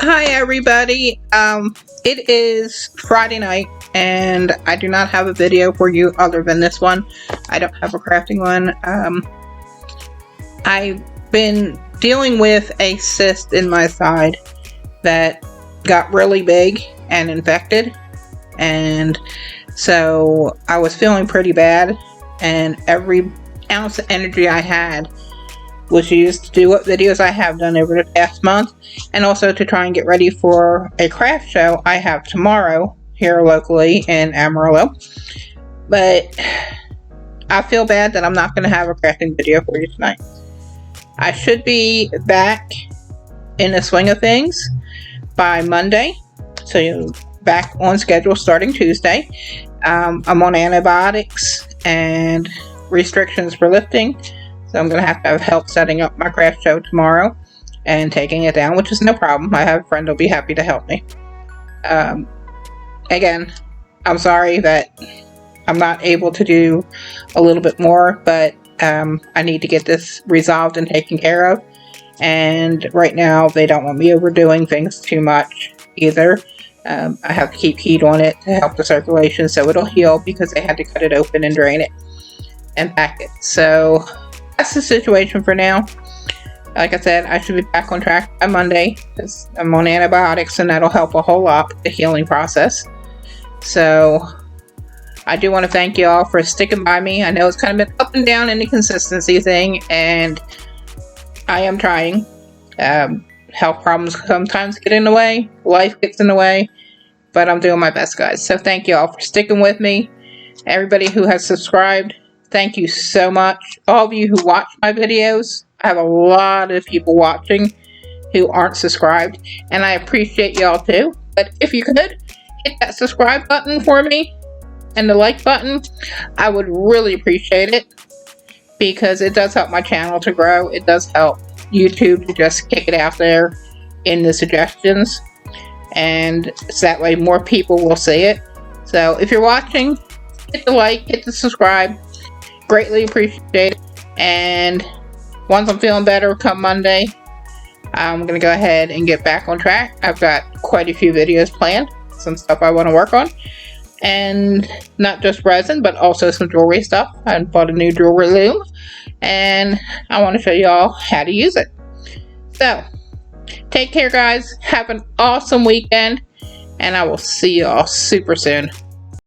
Hi everybody. It is Friday night and I do not have a video for you other than this one. I don't have a crafting one. I've been dealing with a cyst in my side that got really big and infected, and so I was feeling pretty bad, and every ounce of energy I had was used to do what videos I have done over the past month, and also to try and get ready for a craft show I have tomorrow here locally in Amarillo. But I feel bad that I'm not going to have a crafting video for you tonight. I should be back in the swing of things by Monday, so you're back on schedule starting Tuesday. I'm on antibiotics and restrictions for lifting, so I'm going to have help setting up my craft show tomorrow and taking it down, which is no problem. I have a friend who'll be happy to help me. Again, I'm sorry that I'm not able to do a little bit more, but I need to get this resolved and taken care of. And right now, they don't want me overdoing things too much either. I have to keep heat on it to help the circulation so it'll heal, because they had to cut it open and drain it and pack it. So that's the situation for now. Like I said, I should be back on track by Monday because I'm on antibiotics, and that'll help a whole lot with the healing process. So I do want to thank you all for sticking by me. I know it's kind of been up and down in the consistency thing, and I am trying. Health problems sometimes get in the way, life gets in the way, but I'm doing my best, guys. So thank you all for sticking with me. Everybody who has subscribed, thank you so much. All of you who watch my videos, I have a lot of people watching who aren't subscribed, and I appreciate y'all too. But if you could, hit that subscribe button for me and the like button, I would really appreciate it, because it does help my channel to grow. It does help YouTube to just kick it out there in the suggestions, and so that way more people will see it. So if you're watching, hit the like, hit the subscribe. Greatly appreciate it. And once I'm feeling better come Monday, I'm going to go ahead and get back on track. I've got quite a few videos planned, some stuff I want to work on, and not just resin, but also some jewelry stuff. I bought a new jewelry loom, and I want to show you all how to use it. So take care, guys. Have an awesome weekend, and I will see you all super soon.